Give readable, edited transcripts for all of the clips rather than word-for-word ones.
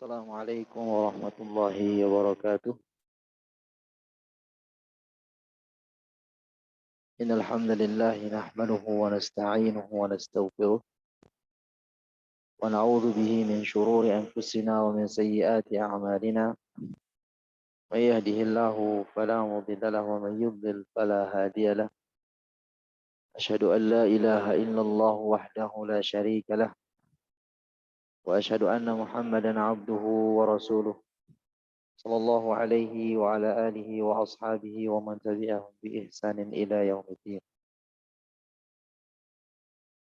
Assalamualaikum warahmatullahi wabarakatuh. Innal hamdalillah nahmaduhu wa nasta'inuhu wa nastaghfiruh wa na'udzu bihi min shururi anfusina wa min sayyiati a'malina. May yahdihillahu fala mudilla lahu wa may yudlil fala hadiya lahu. Asyhadu an la ilaha illallah wahdahu la syarika lah wa asyhadu anna Muhammadan 'abduhu wa rasuluh. Sallallahu alaihi wa ala alihi wa ashabihi wa man tabi'ahum bi ihsanin ila yaumiddin.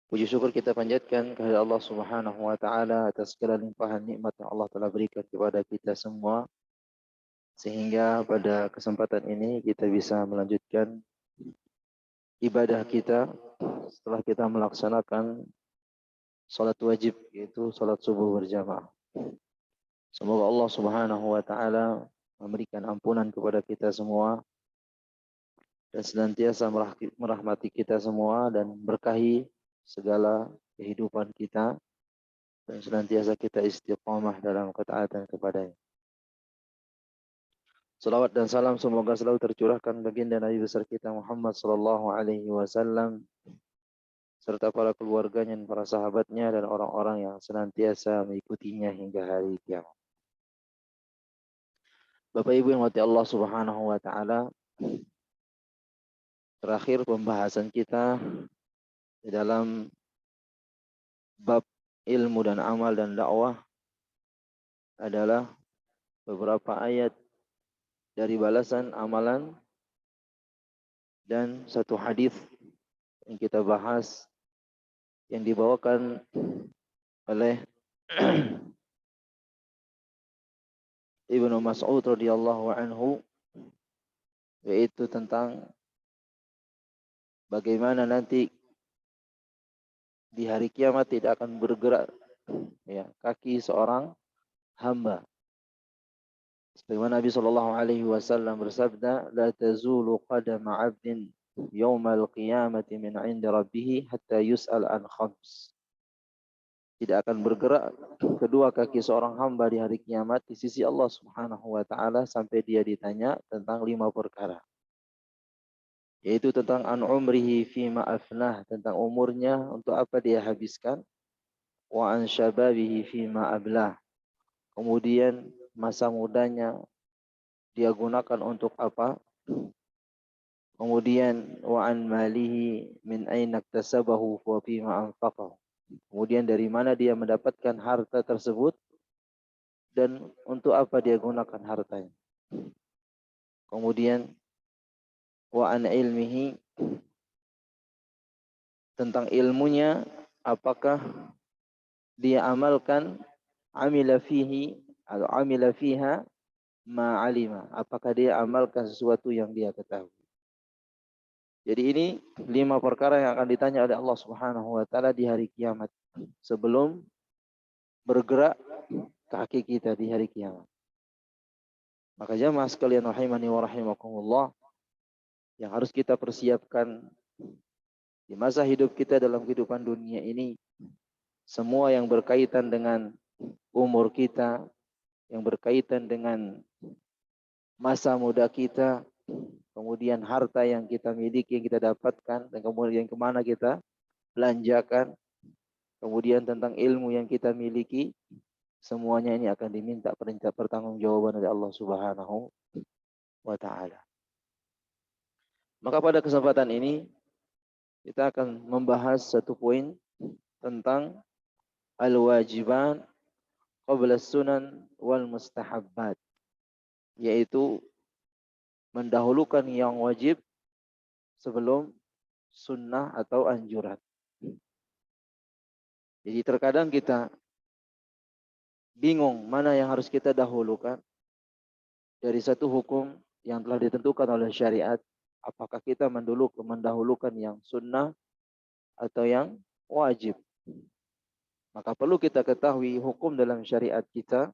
Puji syukur kita panjatkan kepada Allah Subhanahu wa taala atas segala limpahan nikmat yang Allah telah berikan kepada kita semua, sehingga pada kesempatan ini kita bisa melanjutkan ibadah kita setelah kita melaksanakan salat wajib, yaitu salat subuh berjamaah. Semoga Allah Subhanahu wa taala memberikan ampunan kepada kita semua dan senantiasa merahmati kita semua dan berkahi segala kehidupan kita, dan senantiasa kita istiqamah dalam ketaatan kepadanya. Salawat dan salam semoga selalu tercurahkan baginda Nabi besar kita Muhammad sallallahu alaihi wasallam serta para keluarganya dan para sahabatnya dan orang-orang yang senantiasa mengikutinya hingga hari kiamat. Bapak Ibu yang dirahmati Allah Subhanahu wa taala, terakhir pembahasan kita di dalam bab ilmu dan amal dan dakwah adalah beberapa ayat dari balasan amalan dan satu hadis yang kita bahas yang dibawakan oleh Ibnu Mas'ud radhiyallahu anhu, yaitu tentang bagaimana nanti di hari kiamat tidak akan bergerak kaki seorang hamba. Sebagaimana Nabi sallallahu alaihi wasallam bersabda, "La tazulu qadama 'abdin yaumal qiyamati min 'indi rabbih hatta yus'al an khams." Tidak akan bergerak kedua kaki seorang hamba di hari kiamat di sisi Allah Subhanahu wa taala sampai dia ditanya tentang 5 perkara. Yaitu tentang an umrihi fima afnah, tentang umurnya untuk apa dia habiskan, wa an syababihi fima ablah. Kemudian masa mudanya dia gunakan untuk apa? Kemudian wa an malihi min aina iktasabahu wa fima anfaqahu. Kemudian dari mana dia mendapatkan harta tersebut dan untuk apa dia gunakan hartanya. Kemudian wa an ilmihi, tentang ilmunya, apakah dia amalkan amila fihi atau amila fiha ma alima, apakah dia amalkan sesuatu yang dia ketahui. Jadi ini 5 perkara yang akan ditanya oleh Allah Subhanahu wa taala di hari kiamat sebelum bergerak kaki kita di hari kiamat. Maka jamaah sekalian rahimani wa rahimakumullah, yang harus kita persiapkan di masa hidup kita dalam kehidupan dunia ini, semua yang berkaitan dengan umur kita, yang berkaitan dengan masa muda kita, kemudian harta yang kita miliki, yang kita dapatkan, dan kemudian kemana kita belanjakan, kemudian tentang ilmu yang kita miliki, semuanya ini akan diminta pertanggungjawaban oleh Allah Subhanahu wa taala. Maka pada kesempatan ini kita akan membahas satu poin tentang al-wajiban qabla sunan wal mustahabbat, yaitu mendahulukan yang wajib sebelum sunnah atau anjuran. Jadi terkadang kita bingung mana yang harus kita dahulukan dari satu hukum yang telah ditentukan oleh syariat. Apakah kita mendahulukan yang sunnah atau yang wajib? Maka perlu kita ketahui hukum dalam syariat kita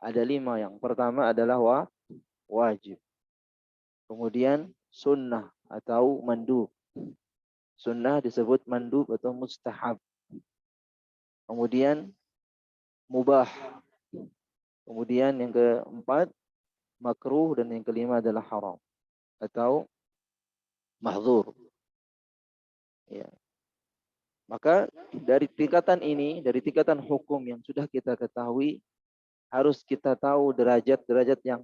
ada 5. Yang pertama adalah wajib. Kemudian sunnah atau mandub. Sunnah disebut mandub atau mustahab. Kemudian mubah. Kemudian yang keempat makruh, dan yang kelima adalah haram atau mahdzur. Ya. Maka dari tingkatan ini, dari tingkatan hukum yang sudah kita ketahui, harus kita tahu derajat-derajat yang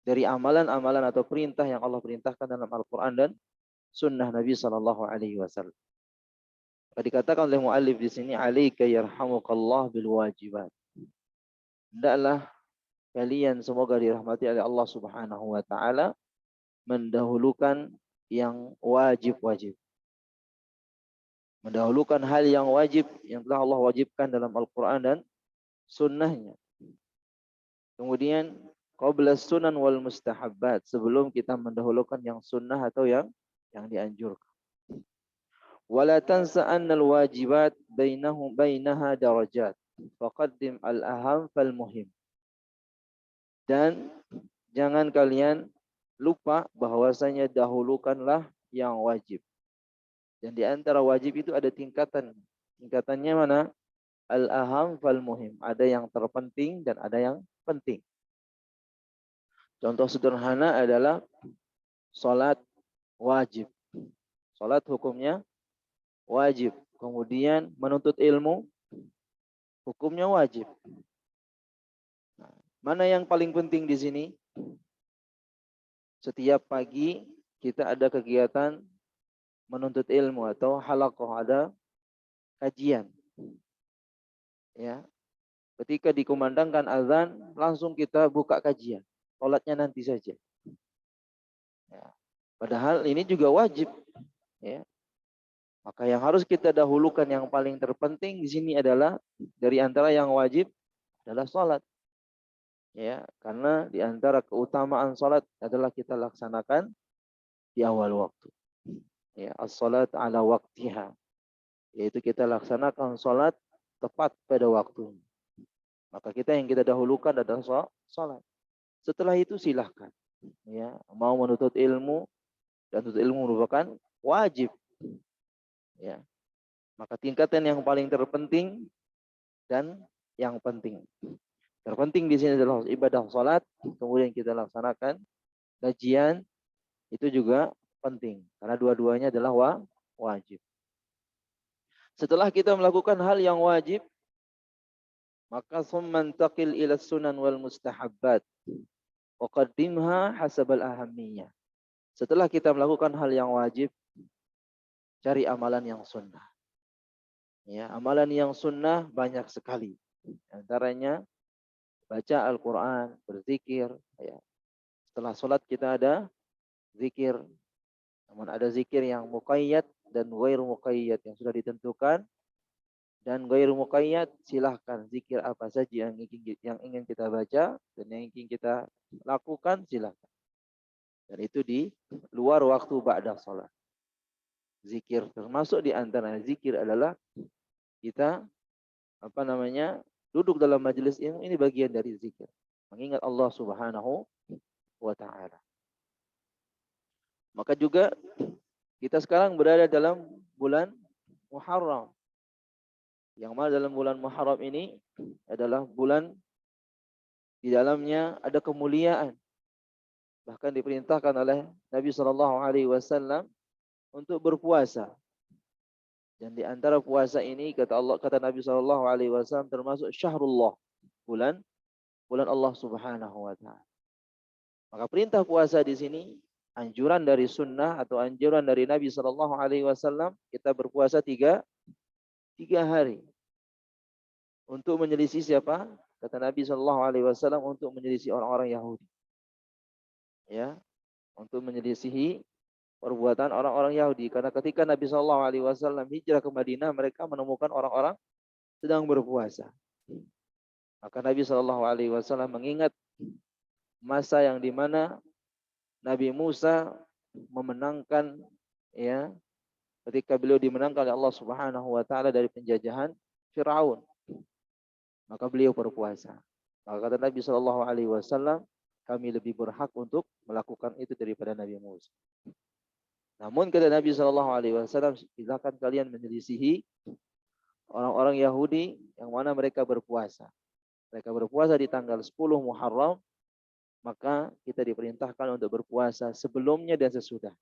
dari amalan-amalan atau perintah yang Allah perintahkan dalam Al-Quran dan Sunnah Nabi Sallallahu Alaihi Wasallam. Dikatakan oleh muallif di sini, alaika yarhamukallah bil wajibat. Hendaklah kalian semoga dirahmati oleh Allah Subhanahu wa taala mendahulukan yang wajib-wajib. Mendahulukan hal yang wajib yang telah Allah wajibkan dalam Al-Quran dan sunnahnya. Kemudian qabla sunan wal mustahabbat, sebelum kita mendahulukan yang sunnah atau yang dianjurkan. Wala tansa anna al wajibat bainaha darajat. Faqaddim al aham fal muhim. Dan jangan kalian lupa bahwasanya dahulukanlah yang wajib. Dan di antara wajib itu ada tingkatan. Tingkatannya mana? Al-aham fal muhim. Ada yang terpenting dan ada yang penting. Contoh sederhana adalah salat wajib. Salat hukumnya wajib. Kemudian menuntut ilmu hukumnya wajib. Mana yang paling penting di sini? Setiap pagi kita ada kegiatan menuntut ilmu atau halaqah, ada kajian. Ya. Ketika dikumandangkan azan, langsung kita buka kajian. Salatnya nanti saja. Ya. Padahal ini juga wajib. Ya. Maka yang harus kita dahulukan yang paling terpenting di sini adalah dari antara yang wajib adalah salat. Ya, karena di antara keutamaan salat adalah kita laksanakan di awal waktu. Ya, as-salat ala waktiha. Yaitu kita laksanakan salat tepat pada waktu. Maka yang kita dahulukan adalah salat. Setelah itu silahkan. Ya, mau menuntut ilmu, dan menuntut ilmu merupakan wajib. Ya. Maka tingkatan yang paling terpenting dan yang penting. Terpenting di sini adalah ibadah salat, kemudian kita laksanakan kajian, itu juga penting karena dua-duanya adalah wajib. Setelah kita melakukan hal yang wajib, maka summan taqil ila sunan wal mustahabbat wa qaddimha hasabal ahammiyah. Setelah kita melakukan hal yang wajib, cari amalan yang sunnah. Ya, amalan yang sunnah banyak sekali. Antaranya baca Al-Quran, berzikir. Ya. Setelah sholat kita ada zikir. Namun ada zikir yang muqayyad dan ghairu muqayyad, yang sudah ditentukan. Dan ghairu muqayyad, silahkan zikir apa saja yang ingin kita baca dan yang ingin kita lakukan, silahkan. Dan itu di luar waktu ba'da sholat. Zikir, termasuk di antara zikir adalah kita duduk dalam majelis ilmu, ini bagian dari zikir. Mengingat Allah Subhanahu wa ta'ala. Maka juga kita sekarang berada dalam bulan Muharram. Yang mana dalam bulan Muharram ini adalah bulan di dalamnya ada kemuliaan. Bahkan diperintahkan oleh Nabi SAW untuk berpuasa. Dan di antara puasa ini kata Nabi SAW termasuk syahrullah, bulan Allah Subhanahu wa taala. Maka perintah puasa di sini anjuran dari sunnah atau anjuran dari Nabi SAW, kita berpuasa tiga hari untuk menyelisih siapa? Kata Nabi SAW, untuk menyelisih orang-orang Yahudi. Ya, untuk menyelisihi perbuatan orang-orang Yahudi. Karena ketika Nabi SAW hijrah ke Madinah, mereka menemukan orang-orang sedang berpuasa. Maka Nabi SAW mengingat masa yang dimana Nabi Musa memenangkan, ya, ketika beliau dimenangkan oleh Allah Subhanahu wa taala dari penjajahan Firaun. Maka beliau berpuasa. Maka kata Nabi SAW, kami lebih berhak untuk melakukan itu daripada Nabi Musa. Namun kata Nabi SAW, silakan kalian menyelisihi orang-orang Yahudi yang mana mereka berpuasa. mereka berpuasa di tanggal 10 Muharram, maka kita diperintahkan untuk berpuasa sebelumnya dan sesudah.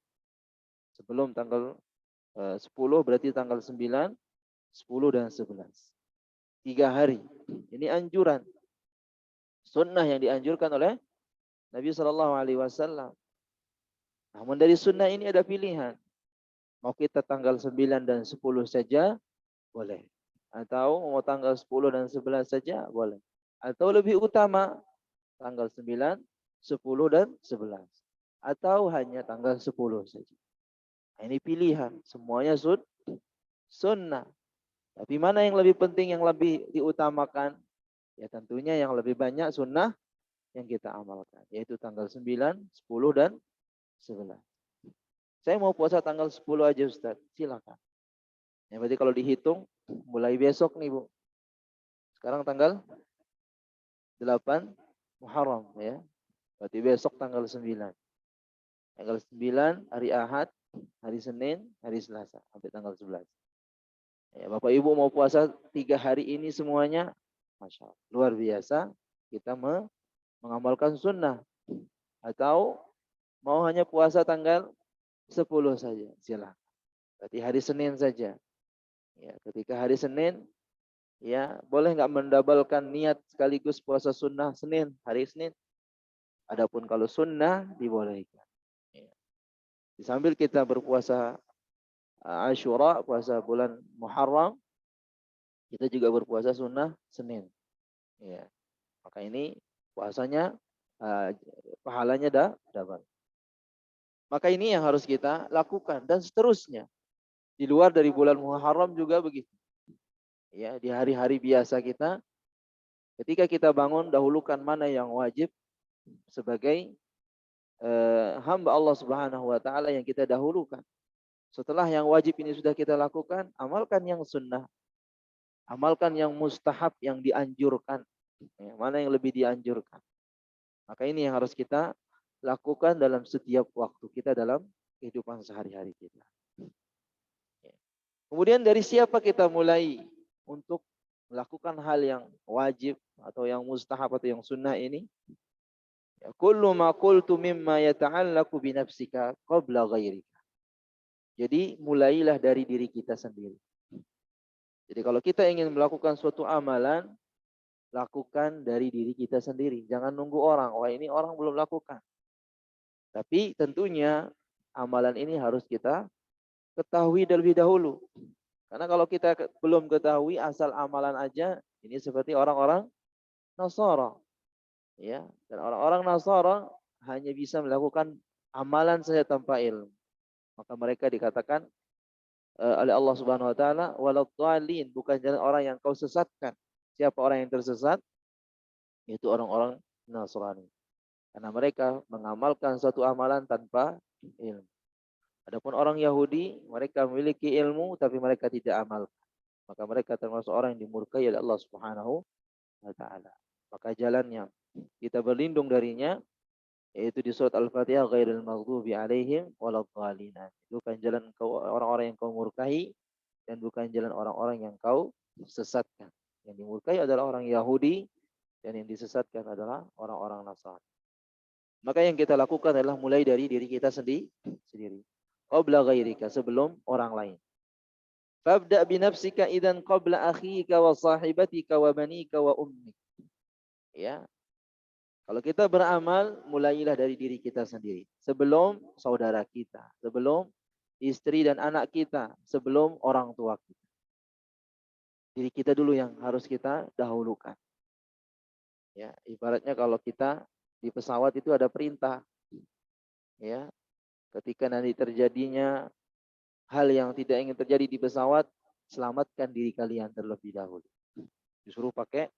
Sebelum tanggal 10 berarti tanggal 9, 10 dan 11. 3 hari. Ini anjuran. Sunnah yang dianjurkan oleh Nabi Shallallahu Alaihi Wasallam. Namun dari sunnah ini ada pilihan. Mau kita tanggal 9 dan 10 saja, boleh. Atau mau tanggal 10 dan 11 saja, boleh. Atau lebih utama, tanggal 9, 10 dan 11. Atau hanya tanggal 10 saja. Nah, ini pilihan. Semuanya sunnah. Tapi mana yang lebih penting, yang lebih diutamakan? Ya tentunya yang lebih banyak sunnah yang kita amalkan. Yaitu tanggal 9, 10 dan 11. Saya mau puasa tanggal 10 aja Ustaz. Silakan. Ya, berarti kalau dihitung mulai besok nih Bu. Sekarang tanggal 8 Muharram ya. Berarti besok tanggal 9. Tanggal 9 hari Ahad, hari Senin, hari Selasa sampai tanggal 11. Ya, Bapak Ibu mau puasa 3 hari ini semuanya, Masya Allah, luar biasa. Kita mengamalkan sunnah. Atau mau hanya puasa tanggal 10 saja, silakan. Berarti hari Senin saja. Ya, ketika hari Senin, ya boleh nggak mendabalkan niat sekaligus puasa sunnah Senin, hari Senin. Adapun kalau sunnah dibolehkan. Ya. Sambil kita berpuasa Ashura, puasa bulan Muharram, kita juga berpuasa sunnah Senin. Ya. Maka ini puasanya pahalanya dapat. Maka ini yang harus kita lakukan dan seterusnya. Di luar dari bulan Muharram juga begitu. Ya, di hari-hari biasa kita, ketika kita bangun, dahulukan mana yang wajib sebagai hamba Allah Subhanahu wa taala yang kita dahulukan. Setelah yang wajib ini sudah kita lakukan, amalkan yang sunnah. Amalkan yang mustahab, yang dianjurkan. Ya, mana yang lebih dianjurkan. Maka ini yang harus kita lakukan dalam setiap waktu kita dalam kehidupan sehari-hari kita. Ya. Kemudian dari siapa kita mulai untuk melakukan hal yang wajib atau yang mustahab atau yang sunnah ini? Ya, kullu ma qultu mimma yata'allaqu bi nafsika qabla ghairika. Jadi mulailah dari diri kita sendiri. Jadi kalau kita ingin melakukan suatu amalan, lakukan dari diri kita sendiri. Jangan nunggu orang. Wah, ini orang belum lakukan. Tapi tentunya amalan ini harus kita ketahui terlebih dahulu. Karena kalau kita belum ketahui asal amalan aja, ini seperti orang-orang Nasara. Ya, dan orang-orang Nasara hanya bisa melakukan amalan saja tanpa ilmu. Maka mereka dikatakan oleh Allah Subhanahu wa taala waladhdallin, bukan jalan orang yang kau sesatkan. Siapa orang yang tersesat? Itu orang-orang Nasrani. Karena mereka mengamalkan suatu amalan tanpa ilmu. Adapun orang Yahudi, mereka memiliki ilmu tapi mereka tidak amalkan. Maka mereka termasuk orang yang dimurkai oleh Allah Subhanahu wa taala. Maka jalannya kita berlindung darinya yaitu di surat Al-Fatihah ghairil maghdubi alaihim waladhdallin. Bukan jalan orang-orang yang kau murkai dan bukan jalan orang-orang yang kau sesatkan. Yang dimurkai adalah orang Yahudi dan yang disesatkan adalah orang-orang Nasrani. Maka yang kita lakukan adalah mulai dari diri kita sendiri. Qabla ghairika, sebelum orang lain. Fabda binafsika idan qabla akhika wa sahibatika wa banika wa ummik. Ya. Kalau kita beramal, mulailah dari diri kita sendiri. Sebelum saudara kita, sebelum istri dan anak kita, sebelum orang tua kita. Diri kita dulu yang harus kita dahulukan. Ya, ibaratnya kalau kita di pesawat itu ada perintah. Ya, ketika nanti terjadinya hal yang tidak ingin terjadi di pesawat, selamatkan diri kalian terlebih dahulu. Disuruh pakai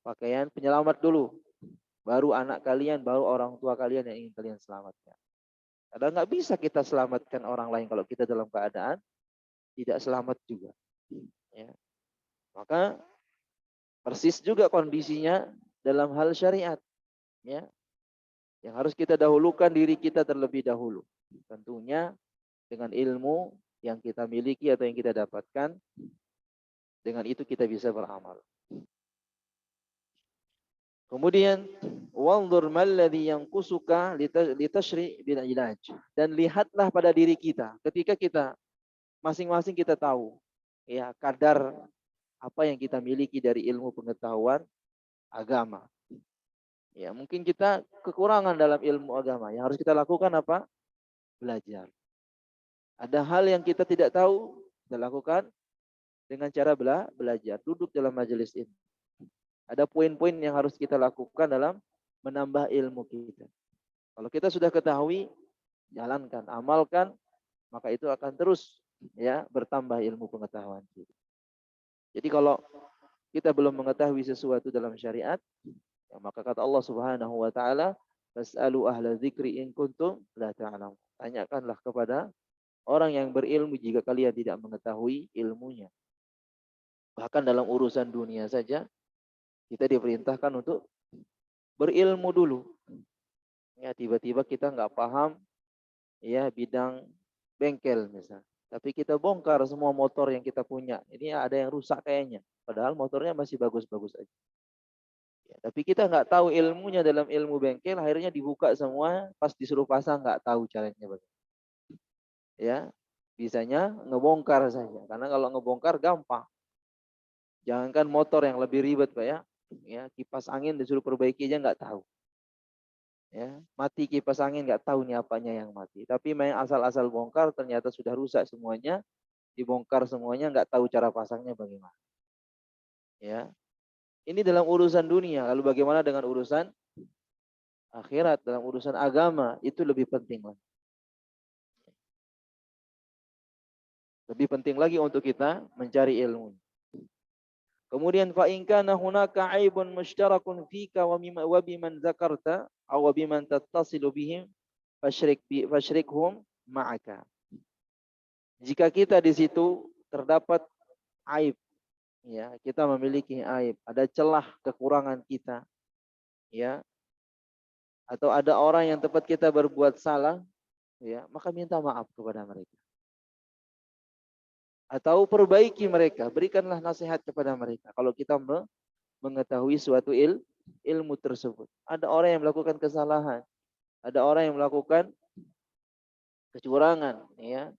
pakaian penyelamat dulu. Baru anak kalian, baru orang tua kalian yang ingin kalian selamatkan. Karena nggak bisa kita selamatkan orang lain kalau kita dalam keadaan tidak selamat juga. Ya. Maka persis juga kondisinya dalam hal syariat. Ya. Yang harus kita dahulukan diri kita terlebih dahulu. Tentunya dengan ilmu yang kita miliki atau yang kita dapatkan, dengan itu kita bisa beramal. Kemudian wanzur malladhi yanqusuka litashri bil ilaj. Dan lihatlah pada diri kita ketika kita masing-masing kita tahu ya kadar apa yang kita miliki dari ilmu pengetahuan agama. Ya, mungkin kita kekurangan dalam ilmu agama. Yang harus kita lakukan apa? Belajar. Ada hal yang kita tidak tahu, kita lakukan dengan cara belajar. Duduk dalam majelis ini. Ada poin-poin yang harus kita lakukan dalam menambah ilmu kita. Kalau kita sudah ketahui, jalankan, amalkan, maka itu akan terus ya bertambah ilmu pengetahuan kita. Jadi kalau kita belum mengetahui sesuatu dalam syariat, ya, maka kata Allah Subhanahu wa taala, "Fas'alu ahla dzikri in kuntum la ta'lamun." Tanyakanlah kepada orang yang berilmu jika kalian tidak mengetahui ilmunya. Bahkan dalam urusan dunia saja kita diperintahkan untuk berilmu dulu. Ya, tiba-tiba kita nggak paham ya bidang bengkel misalnya. Tapi kita bongkar semua motor yang kita punya. Ini ada yang rusak kayaknya. Padahal motornya masih bagus-bagus aja. Ya, tapi kita nggak tahu ilmunya dalam ilmu bengkel, akhirnya dibuka semua, pas disuruh pasang nggak tahu caranya bagaimana. Ya, bisanya ngebongkar saja. Karena kalau ngebongkar gampang. Jangankan motor yang lebih ribet Pak ya. Ya, kipas angin disuruh perbaiki aja nggak tahu. Ya, mati kipas angin nggak tahu nih apanya yang mati. Tapi main asal-asal bongkar ternyata sudah rusak semuanya, dibongkar semuanya nggak tahu cara pasangnya bagaimana. Ya, ini dalam urusan dunia. Lalu bagaimana dengan urusan akhirat, dalam urusan agama itu lebih penting lagi. Lebih penting lagi untuk kita mencari ilmu. Kemudian fa in kana hunaka aibun mushtarakun fika wa biman zakarta aw biman tattasilu bihim fashrikhum ma'aka. Jika kita di situ terdapat aib, ya, kita memiliki aib, ada celah kekurangan kita, ya, atau ada orang yang tempat kita berbuat salah, ya, maka minta maaf kepada mereka. Atau perbaiki mereka, berikanlah nasihat kepada mereka. Kalau kita mengetahui suatu ilmu tersebut. Ada orang yang melakukan kesalahan, ada orang yang melakukan kecurangan, ya.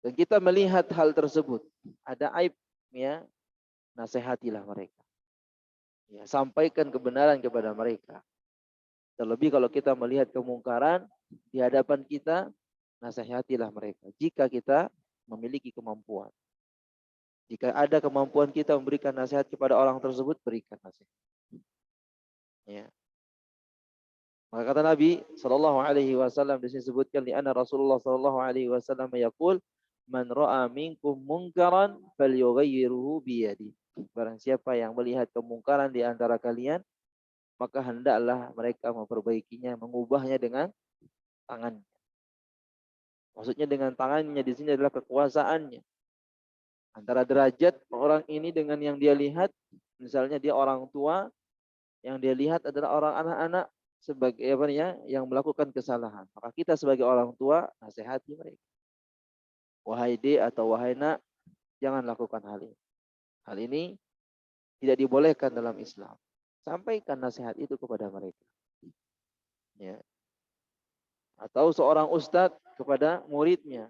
Dan kita melihat hal tersebut, ada aib, ya, nasihatilah mereka. Ya, sampaikan kebenaran kepada mereka. Terlebih kalau kita melihat kemungkaran di hadapan kita, nasihatilah mereka. Jika kita memiliki kemampuan. Jika ada kemampuan kita memberikan nasihat kepada orang tersebut, berikan nasihat. Ya. Maka kata Nabi sallallahu alaihi wasallam di sini disebutkan di anna Rasulullah sallallahu alaihi wasallam yaqul man ra'a minkum munkaran falyughayyirhu bi yadi. Barang siapa yang melihat kemungkaran di antara kalian, maka hendaklah mereka memperbaikinya, mengubahnya dengan tangannya. Maksudnya dengan tangannya di sini adalah kekuasaannya. Antara derajat orang ini dengan yang dia lihat, misalnya dia orang tua, yang dia lihat adalah orang anak-anak sebagai apa ya, yang melakukan kesalahan. Maka kita sebagai orang tua nasihati mereka. Wahai D atau wahai nak, jangan lakukan hal ini. Hal ini tidak dibolehkan dalam Islam. Sampaikan nasihat itu kepada mereka. Ya. Atau seorang ustadz kepada muridnya,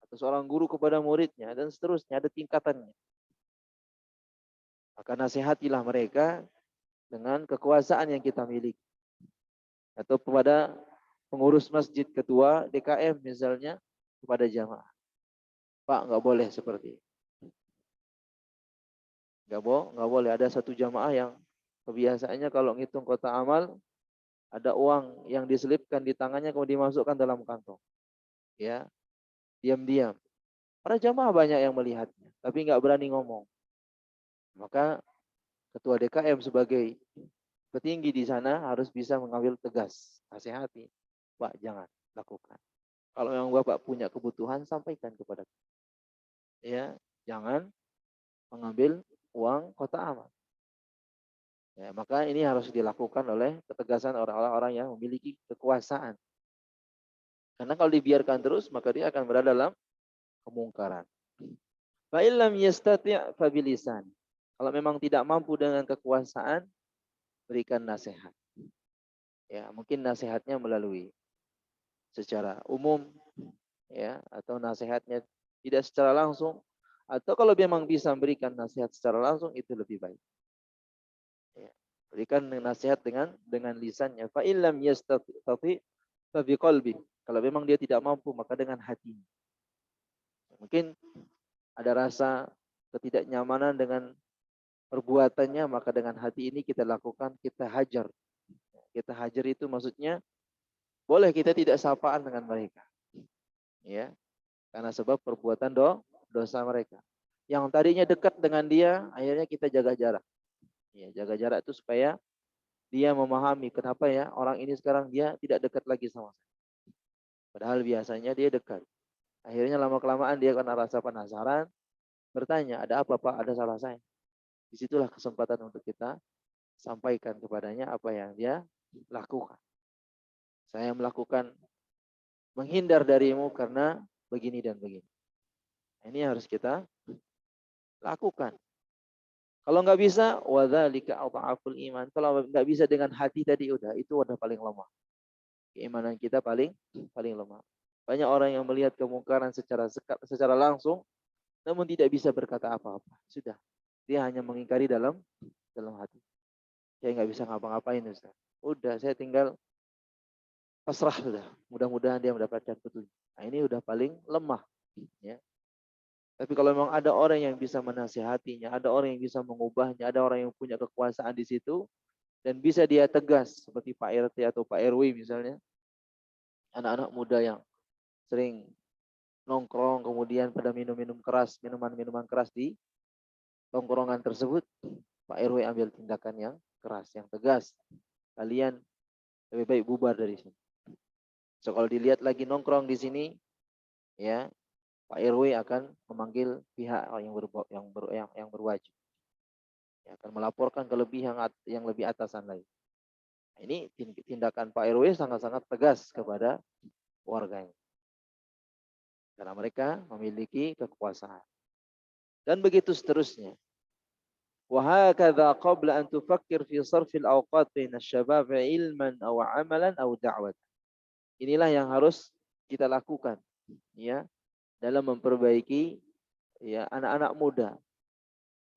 atau seorang guru kepada muridnya, dan seterusnya, ada tingkatannya. Maka nasihatilah mereka dengan kekuasaan yang kita miliki. Atau kepada pengurus masjid, ketua DKM misalnya, kepada jamaah. Pak, nggak boleh seperti itu. Nggak boleh. Ada satu jamaah yang kebiasaannya kalau ngitung kotak amal, ada uang yang diselipkan di tangannya kemudian dimasukkan dalam kantong. Ya, diam-diam. Para jamaah banyak yang melihatnya, tapi nggak berani ngomong. Maka ketua DKM sebagai petinggi di sana harus bisa mengambil tegas, nasihati. Pak, jangan lakukan. Kalau yang Bapak punya kebutuhan, sampaikan kepada kita. Ya, jangan mengambil uang kotak amal. Ya, maka ini harus dilakukan oleh ketegasan orang-orang yang memiliki kekuasaan. Karena kalau dibiarkan terus, maka dia akan berada dalam kemungkaran. Fa illam yastati' fa bilisan. Kalau memang tidak mampu dengan kekuasaan, berikan nasihat. Ya, mungkin nasihatnya melalui secara umum, ya, atau nasihatnya tidak secara langsung, atau kalau memang bisa memberikan nasihat secara langsung itu lebih baik. Ya, berikan nasihat dengan lisannya. Fa illam yastati fa biqalbi. Kalau memang dia tidak mampu maka dengan hatinya. Mungkin ada rasa ketidaknyamanan dengan perbuatannya, maka dengan hati ini kita lakukan, kita hajar. Kita hajar itu maksudnya boleh kita tidak sapaan dengan mereka. Ya, karena sebab perbuatan dosa mereka. Yang tadinya dekat dengan dia, akhirnya kita jaga jarak. Ya, jaga jarak itu supaya dia memahami kenapa ya orang ini sekarang dia tidak dekat lagi sama saya. Padahal biasanya dia dekat. Akhirnya lama-kelamaan dia karena rasa penasaran, bertanya, ada apa Pak? Ada salah saya. Disitulah kesempatan untuk kita sampaikan kepadanya apa yang dia lakukan. Saya melakukan menghindar darimu karena begini dan begini. Ini harus kita lakukan. Kalau nggak bisa, wadzalika adhaful iman. Kalau nggak bisa dengan hati tadi itu udah paling lemah. Keimanan kita paling lemah. Banyak orang yang melihat kemungkaran secara langsung, namun tidak bisa berkata apa-apa. Sudah, dia hanya mengingkari dalam hati. Saya nggak bisa ngapa-ngapain, Ustaz. Udah, saya tinggal pasrah sudah. Mudah-mudahan dia mendapatkan petunjuk. Nah, ini udah paling lemah. Ya. Tapi kalau memang ada orang yang bisa menasihatinya, ada orang yang bisa mengubahnya, ada orang yang punya kekuasaan di situ, dan bisa dia tegas, seperti Pak RT atau Pak RW misalnya, anak-anak muda yang sering nongkrong, kemudian pada minum-minum keras, minuman-minuman keras di tongkrongan tersebut, Pak RW ambil tindakan yang keras, yang tegas. Kalian lebih baik bubar dari sini. So kalau dilihat lagi nongkrong di sini, ya Pak RW akan memanggil pihak yang berwajib. Ya, akan melaporkan kelebihan yang lebih atasan lagi. Nah, ini tindakan Pak RW sangat-sangat tegas kepada warganya. Karena mereka memiliki kekuasaan. Dan begitu seterusnya. وهكذا قبل أن تفكر في صرف الأوقات بين الشباب علما أو عملا أو دعوة. Inilah yang harus kita lakukan, ya, dalam memperbaiki ya anak-anak muda.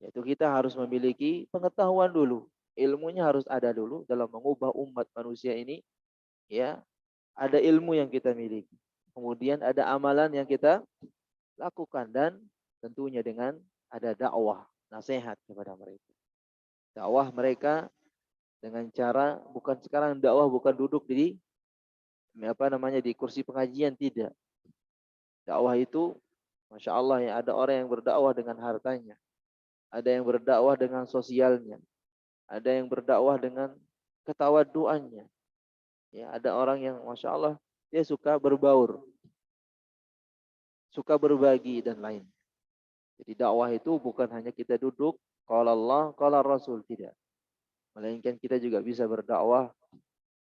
Yaitu kita harus memiliki pengetahuan dulu, ilmunya harus ada dulu dalam mengubah umat manusia ini, ya. Ada ilmu yang kita miliki. Kemudian ada amalan yang kita lakukan dan tentunya dengan ada dakwah, nasihat kepada mereka. Dakwah mereka dengan cara bukan sekarang dakwah bukan duduk di di kursi pengajian, tidak. Dakwah itu Masya Allah ya, ada orang yang berdakwah dengan hartanya, ada yang berdakwah dengan sosialnya, ada yang berdakwah dengan ketawaduannya. Ya, ada orang yang Masya Allah dia suka berbaur, suka berbagi dan lain. Jadi dakwah itu bukan hanya kita duduk, qala Allah, qala Rasul, tidak. Melainkan kita juga bisa berdakwah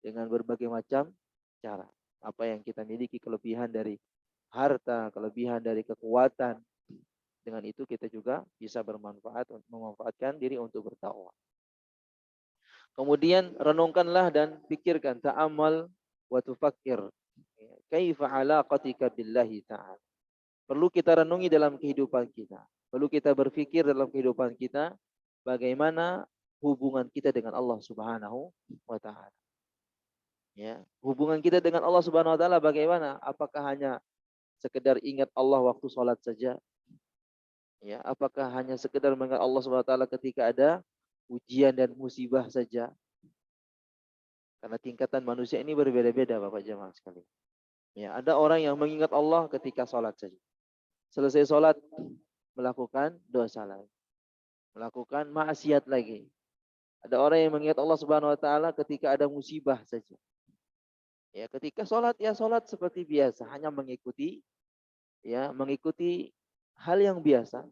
dengan berbagai macam cara. Apa yang kita miliki kelebihan dari harta, kelebihan dari kekuatan. Dengan itu kita juga bisa memanfaatkan diri untuk berdakwah. Kemudian renungkanlah dan pikirkan, ta'amal wa tufakkir. Kaifa alaqatika billahi ta'ala. Perlu kita renungi dalam kehidupan kita. Perlu kita berpikir dalam kehidupan kita bagaimana hubungan kita dengan Allah Subhanahu wa taala. Ya, hubungan kita dengan Allah Subhanahu wa taala bagaimana? Apakah hanya sekedar ingat Allah waktu sholat saja? Ya, apakah hanya sekedar mengingat Allah Subhanahu wa taala ketika ada ujian dan musibah saja? Karena tingkatan manusia ini berbeda-beda, Bapak jemaah sekalian. Ya, ada orang yang mengingat Allah ketika sholat saja. Selesai sholat melakukan dosa lagi, melakukan maksiat lagi. Ada orang yang mengingat Allah Subhanahu wa taala ketika ada musibah saja. Ya, ketika sholat ya sholat seperti biasa, hanya mengikuti hal yang biasa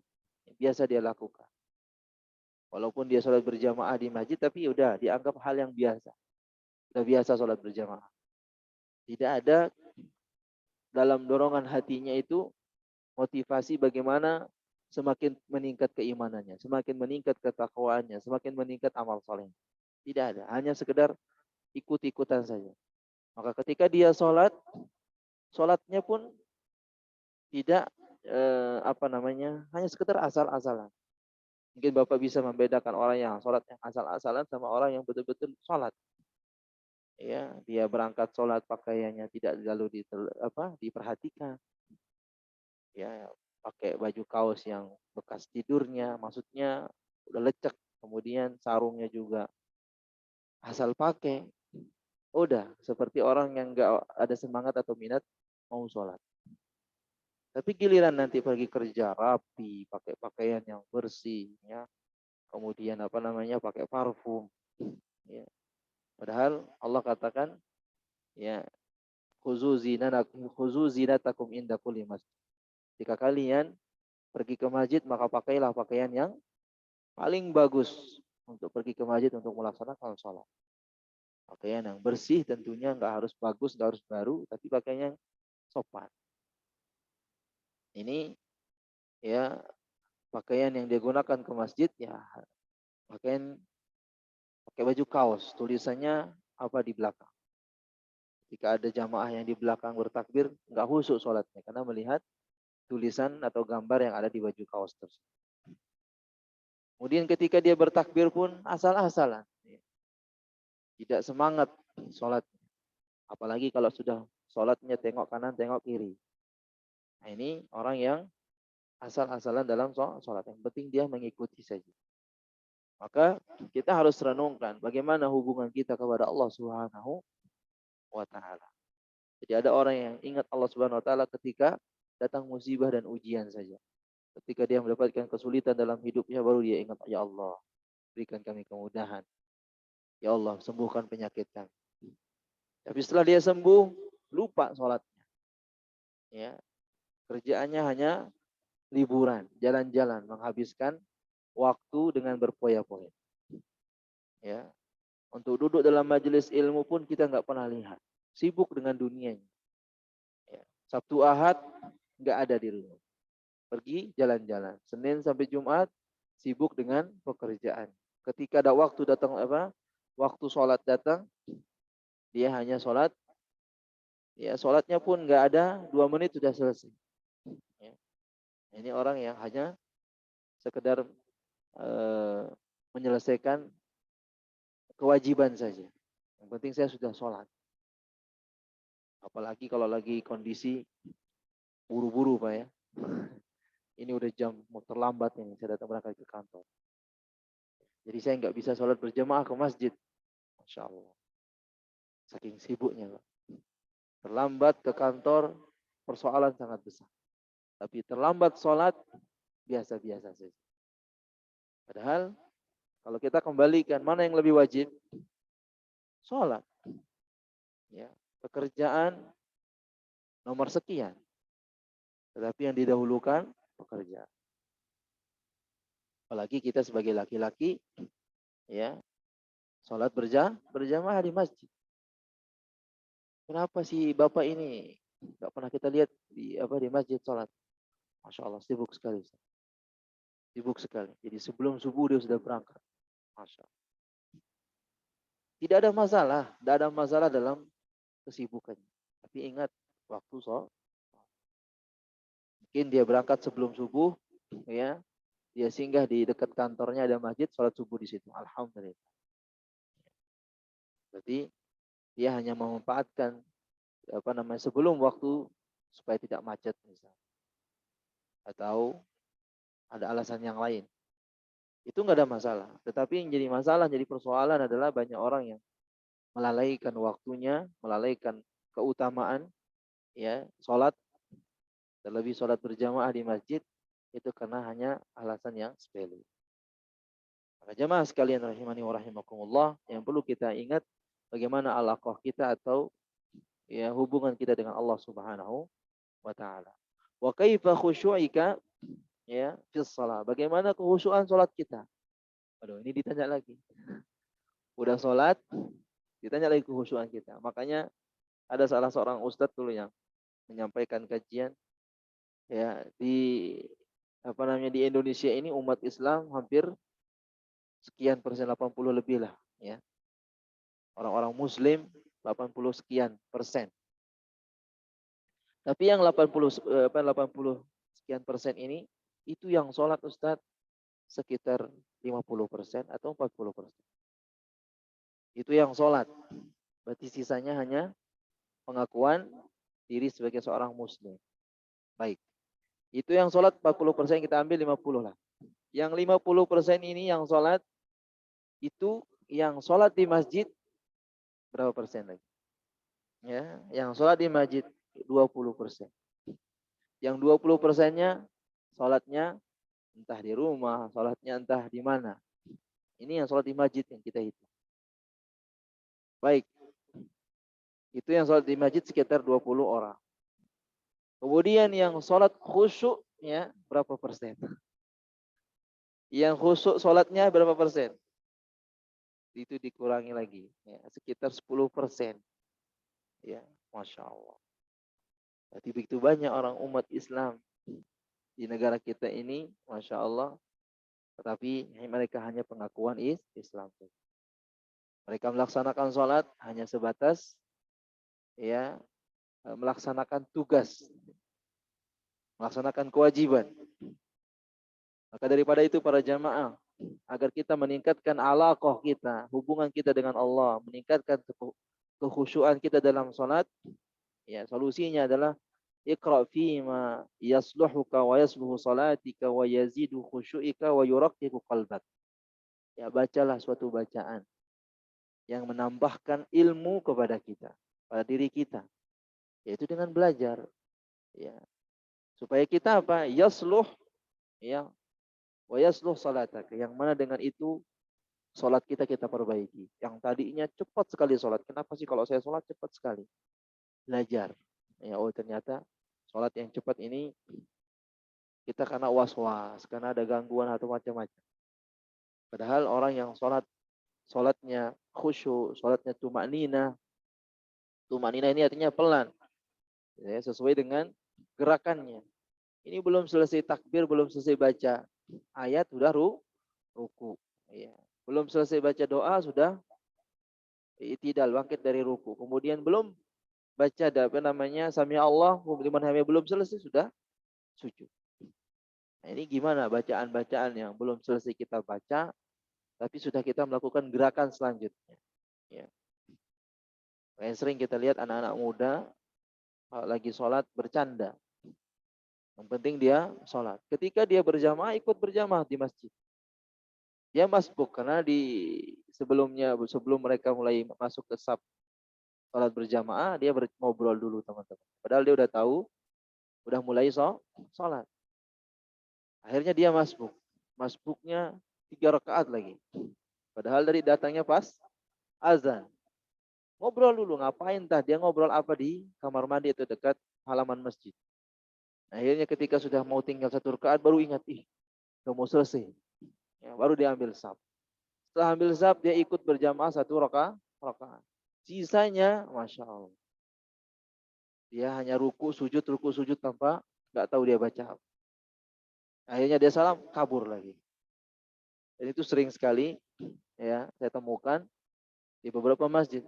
dia lakukan. Walaupun dia sholat berjamaah di masjid, tapi udah dianggap hal yang biasa. Sudah biasa sholat berjamaah. Tidak ada dalam dorongan hatinya itu motivasi bagaimana semakin meningkat keimanannya, semakin meningkat ketakwaannya, semakin meningkat amal soleh. Tidak ada, hanya sekedar ikut-ikutan saja. Maka ketika dia sholat, sholatnya pun tidak hanya sekedar asal-asalan. Mungkin Bapak bisa membedakan orang yang sholat yang asal-asalan sama orang yang betul-betul sholat. Ya, dia berangkat sholat pakaiannya tidak lalu diperhatikan. Ya, pakai baju kaos yang bekas tidurnya, maksudnya udah lecek. Kemudian sarungnya juga asal pakai. Udah seperti orang yang nggak ada semangat atau minat mau sholat. Tapi giliran nanti pergi kerja rapi, pakai pakaian yang bersih, ya. Kemudian pakai parfum, ya. Padahal Allah katakan, ya, khuzu zinatakum inda kulli masjid. Jika kalian pergi ke masjid, maka pakailah pakaian yang paling bagus untuk pergi ke masjid untuk melaksanakan sholat. Pakaian yang bersih tentunya nggak harus bagus, nggak harus baru, tapi pakaian yang sopan. Ini ya pakaian yang digunakan ke masjid, ya pakai baju kaos, tulisannya apa di belakang. Jika ada jamaah yang di belakang bertakbir, nggak khusyuk sholatnya karena melihat tulisan atau gambar yang ada di baju kaos tersebut. Kemudian ketika dia bertakbir pun asal-asalan, tidak semangat sholat. Apalagi kalau sudah sholatnya tengok kanan, tengok kiri. Nah, ini orang yang asal-asalan dalam sholat. Yang penting dia mengikuti saja. Maka kita harus renungkan bagaimana hubungan kita kepada Allah Subhanahu wa Ta'ala. Jadi ada orang yang ingat Allah Subhanahu wa Ta'ala ketika datang musibah dan ujian saja. Ketika dia mendapatkan kesulitan dalam hidupnya, baru dia ingat, ya Allah, berikan kami kemudahan. Ya Allah, sembuhkan penyakit kami. Tapi setelah dia sembuh, lupa sholatnya. Ya, kerjaannya hanya liburan, jalan-jalan, menghabiskan waktu dengan berpoya-poya. Ya, untuk duduk dalam majelis ilmu pun kita nggak pernah lihat. Sibuk dengan dunianya. Ya, Sabtu Ahad nggak ada di rumah. Pergi jalan-jalan. Senin sampai Jumat sibuk dengan pekerjaan. Ketika ada waktu datang waktu sholat datang, dia hanya sholat. Ya, sholatnya pun nggak ada 2 menit sudah selesai. Ya. Ini orang yang hanya sekedar menyelesaikan kewajiban saja. Yang penting saya sudah sholat. Apalagi kalau lagi kondisi buru-buru Pak ya. Ini udah jam mau terlambat ini, saya datang berangkat ke kantor. Jadi saya nggak bisa sholat berjamaah ke masjid. Masya Allah. Saking sibuknya Pak. Terlambat ke kantor, persoalan sangat besar. Tapi terlambat sholat, biasa-biasa saja. Padahal kalau kita kembalikan, mana yang lebih wajib? Sholat. Ya, pekerjaan nomor sekian. Tetapi yang didahulukan pekerjaan. Apalagi kita sebagai laki-laki, ya, sholat berjamaah di masjid. Kenapa sih bapak ini nggak pernah kita lihat di masjid sholat? Masya Allah, sibuk sekali. Sibuk sekali. Jadi sebelum subuh dia sudah berangkat. Masya Allah. Tidak ada masalah. Tidak ada masalah dalam kesibukannya. Tapi ingat, waktu sholat. Mungkin dia berangkat sebelum subuh, ya, dia singgah di dekat kantornya ada masjid, sholat subuh di situ. Alhamdulillah. Berarti dia hanya memanfaatkan sebelum waktu supaya tidak macet misalnya. Atau ada alasan yang lain. Itu nggak ada masalah. Tetapi yang jadi masalah, jadi persoalan adalah banyak orang yang melalaikan waktunya, melalaikan keutamaan, ya, sholat, terlebih sholat berjamaah di masjid, itu karena hanya alasan yang sepele. Maka jemaah sekalian rahimani wa rahimakumullah, yang perlu kita ingat bagaimana alaqah kita atau ya hubungan kita dengan Allah Subhanahu wa taala. Wa kaifa khusyu'ika ya fi shalah. Bagaimana kekhusyuan salat kita? Aduh, ini ditanya lagi. Udah salat, ditanya lagi kekhusyuan kita. Makanya ada salah seorang ustadz dulu yang menyampaikan kajian ya di Indonesia ini umat Islam hampir sekian persen 80 lebih lah ya. Orang-orang muslim 80 sekian persen. Tapi yang 80 sekian persen ini itu yang sholat Ustadz sekitar 50% atau 40%. Itu yang sholat. Berarti sisanya hanya pengakuan diri sebagai seorang muslim. Baik. Itu yang sholat 40%, kita ambil 50 lah. Yang 50% ini yang sholat, itu yang sholat di masjid berapa persen lagi? Ya, yang sholat di masjid 20%. Yang 20%-nya sholatnya entah di rumah, sholatnya entah di mana. Ini yang sholat di masjid yang kita hitung. Baik. Itu yang sholat di masjid sekitar 20 orang. Kemudian yang sholat khusyuk ya berapa persen? Yang khusyuk sholatnya berapa persen? Itu dikurangi lagi. Ya, sekitar 10%. Ya, Masya Allah. Berarti begitu banyak orang umat Islam di negara kita ini, Masya Allah. Tetapi mereka hanya pengakuan Islam. Mereka melaksanakan sholat hanya sebatas ya melaksanakan tugas, melaksanakan kewajiban. Maka daripada itu para jamaah, agar kita meningkatkan alaqah kita, hubungan kita dengan Allah, meningkatkan kekhusyuan kita dalam salat, ya solusinya adalah iqra fima yasluhuka wa yasluhu salatika wa yazidu khusyu'ika wa yuraqqiqu qalbak. Ya bacalah suatu bacaan yang menambahkan ilmu kepada kita, pada diri kita, yaitu dengan belajar, ya. Supaya kita apa? Yasluh ya wa yasluh salatak, yang mana dengan itu salat kita perbaiki. Yang tadinya cepat sekali salat. Kenapa sih kalau saya salat cepat sekali? Belajar. Ya, oh ternyata salat yang cepat ini kita karena was-was, karena ada gangguan atau macam-macam. Padahal orang yang salatnya khusyuk, salatnya tumakninah. Tumakninah ini artinya pelan. Ya, sesuai dengan gerakannya. Ini belum selesai takbir, belum selesai baca ayat, sudah ruku. Ya. Belum selesai baca doa, sudah i'tidal, bangkit dari ruku. Kemudian belum baca apa namanya sami Allah, liman hamid, belum selesai sudah sujud. Nah, ini gimana bacaan-bacaan yang belum selesai kita baca, tapi sudah kita melakukan gerakan selanjutnya. Ya. Yang sering kita lihat anak-anak muda kalau lagi sholat bercanda. Yang penting dia sholat. Ketika dia berjamaah, ikut berjamaah di masjid. Dia masbuk karena sebelum mereka mulai masuk ke saf sholat berjamaah, dia ngobrol dulu teman-teman. Padahal dia udah tahu, udah mulai sholat. Akhirnya dia masbuk. Masbuknya 3 rakaat lagi. Padahal dari datangnya pas azan. Ngobrol dulu, ngapain tah? Dia ngobrol apa di kamar mandi itu dekat halaman masjid. Akhirnya ketika sudah mau tinggal 1 rakaat baru ingat, udah mau selesai. Ya, baru dia ambil saf. Setelah ambil saf, dia ikut berjamaah 1 rakaat. Sisanya, Masya Allah. Dia hanya ruku sujud tanpa nggak tahu dia baca. Akhirnya dia salam, kabur lagi. Dan itu sering sekali ya saya temukan di beberapa masjid.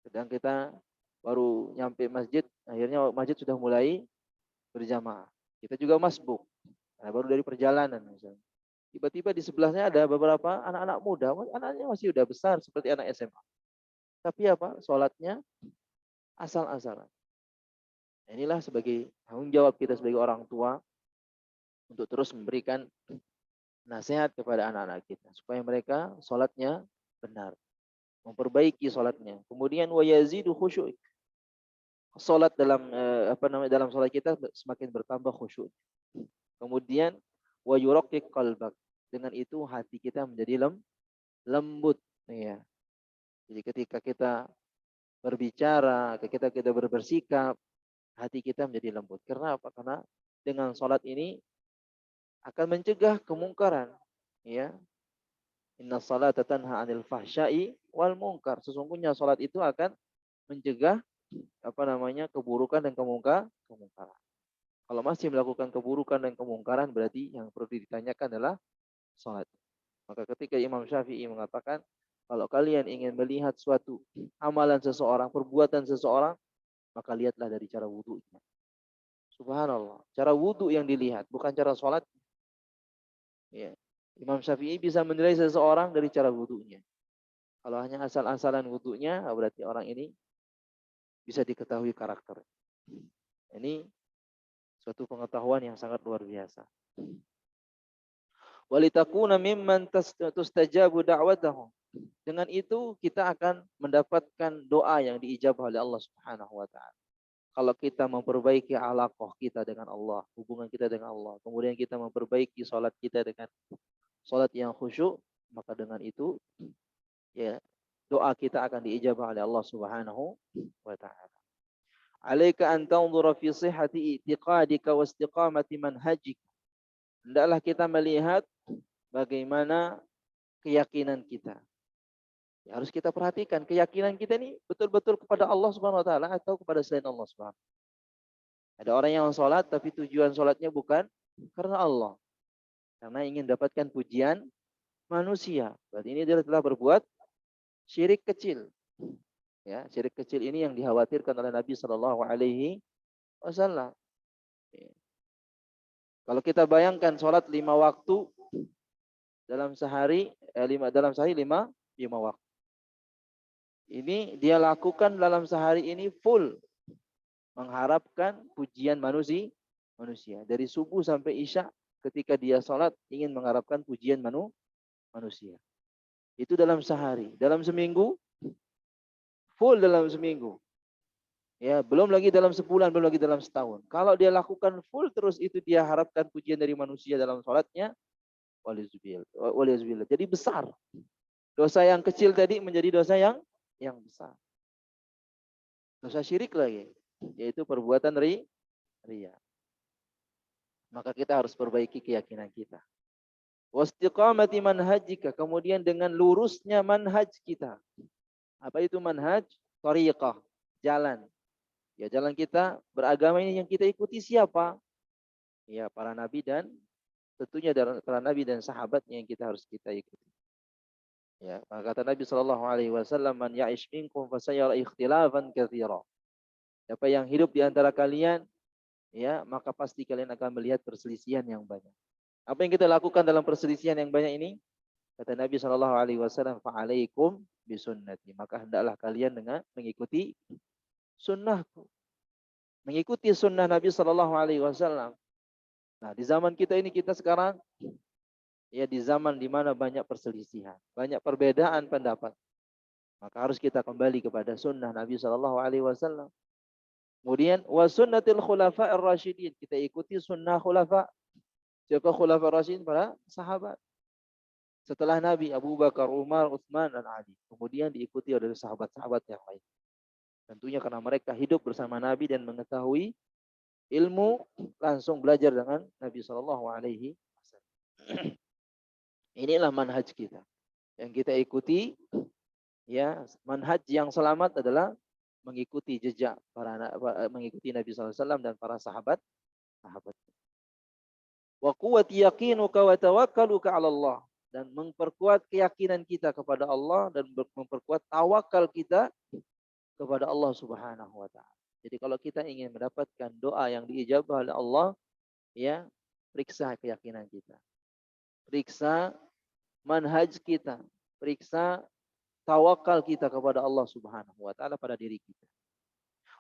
Sedang kita baru nyampe masjid, akhirnya masjid sudah mulai berjamaah. Kita juga masbuk. Nah, baru dari perjalanan misalnya. Tiba-tiba di sebelahnya ada beberapa anak-anak muda, anaknya masih udah besar seperti anak SMA. Tapi apa? Sholatnya asal-asalan. Inilah sebagai tanggung jawab kita sebagai orang tua untuk terus memberikan nasihat kepada anak-anak kita supaya mereka sholatnya benar, memperbaiki sholatnya. Kemudian wa yazidu khusyuk. Sholat dalam sholat kita semakin bertambah khusyuk. Kemudian wa yuraqqiq qalbak. Dengan itu hati kita menjadi lembut, ya. Jadi ketika kita berbicara, ketika kita bersikap, hati kita menjadi lembut. Karena apa? Karena dengan sholat ini akan mencegah kemungkaran, ya. Inna salata tanha 'anil fahsya'i wal munkar. Sesungguhnya salat itu akan mencegah keburukan dan kemungkaran. Kalau masih melakukan keburukan dan kemungkaran, berarti yang perlu ditanyakan adalah salat. Maka ketika Imam Syafi'i mengatakan Kalau kalian ingin melihat suatu amalan seseorang, perbuatan seseorang, maka lihatlah dari cara wudunya. Subhanallah. Cara wudu yang dilihat, bukan cara sholat. Ya. Imam Syafi'i bisa menilai seseorang dari cara wudunya. Kalau hanya asal-asalan wudunya, berarti orang ini bisa diketahui karakter. Ini suatu pengetahuan yang sangat luar biasa. Walitakuna mimman tustajabu da'watahum. Dengan itu kita akan mendapatkan doa yang diijabah oleh Allah Subhanahu wa taala. Kalau kita memperbaiki alaqah kita dengan Allah, hubungan kita dengan Allah, kemudian kita memperbaiki salat kita dengan salat yang khusyuk, maka dengan itu ya doa kita akan diijabah oleh Allah Subhanahu wa taala. Alaika an tanzura fi sihhati i'tiqadika wa istiqamati manhajik. Hendaklah kita melihat bagaimana keyakinan kita. Ya, harus kita perhatikan keyakinan kita ini betul-betul kepada Allah Subhanahu wa taala atau kepada selain Allah Subhanahu. Ada orang yang sholat tapi tujuan sholatnya bukan karena Allah. Karena ingin dapatkan pujian manusia. Berarti ini dia telah berbuat syirik kecil. Ya, syirik kecil ini yang dikhawatirkan oleh Nabi Shallallahu Alaihi Wasallam. Kalau kita bayangkan sholat 5 waktu dalam sehari, dalam sehari 5 waktu. Ini dia lakukan dalam sehari ini full mengharapkan pujian manusia. Dari subuh sampai isya ketika dia sholat ingin mengharapkan pujian manusia. Itu dalam sehari. Dalam seminggu, full dalam seminggu. Ya, belum lagi dalam sebulan, belum lagi dalam setahun. Kalau dia lakukan full terus itu dia harapkan pujian dari manusia dalam sholatnya, walizubillah. Jadi besar. Dosa yang kecil tadi menjadi dosa yang besar. Dosa syirik lagi, yaitu perbuatan riya. Maka kita harus perbaiki keyakinan kita. Wastiqamati manhajika, kemudian dengan lurusnya manhaj kita. Apa itu manhaj? Thariqah, jalan. Ya, jalan kita beragama ini yang kita ikuti siapa? Ya, para nabi dan tentunya para nabi dan sahabatnya yang kita harus ikuti. Ya, maka kata Nabi sallallahu alaihi wasallam, "Man ya'ish minkum fasayara ikhtilafan katsira." Siapa yang hidup di antara kalian, ya, maka pasti kalian akan melihat perselisihan yang banyak. Apa yang kita lakukan dalam perselisihan yang banyak ini? Kata Nabi sallallahu alaihi wasallam, "Fa'alaikum bisunnati." Maka hendaklah kalian dengan mengikuti sunnahku. Mengikuti sunnah Nabi sallallahu alaihi wasallam. Nah, di zaman kita ini kita sekarang ya di zaman di mana banyak perselisihan, banyak perbedaan pendapat. Maka harus kita kembali kepada sunnah Nabi Shallallahu Alaihi Wasallam. Kemudian wa sunnatil khulafa'ir rasyidin, kita ikuti sunnah khulafa. Siapa khulafa rasyidin? Para sahabat. Setelah Nabi Abu Bakar, Umar, Utsman dan Ali. Kemudian diikuti oleh sahabat-sahabat yang lain. Tentunya karena mereka hidup bersama Nabi dan mengetahui ilmu, langsung belajar dengan Nabi Shallallahu Alaihi Wasallam. Inilah manhaj kita yang kita ikuti. Ya, manhaj yang selamat adalah mengikuti jejak mengikuti Nabi SAW dan para sahabat. Wa quwwati yaqinuka wa tawakkaluka 'ala Allah, dan memperkuat keyakinan kita kepada Allah dan memperkuat tawakal kita kepada Allah Subhanahu wa taala. Jadi kalau kita ingin mendapatkan doa yang diijabah oleh Allah, ya, periksa keyakinan kita. Periksa manhaj kita, periksa tawakal kita kepada Allah Subhanahu wa taala pada diri kita.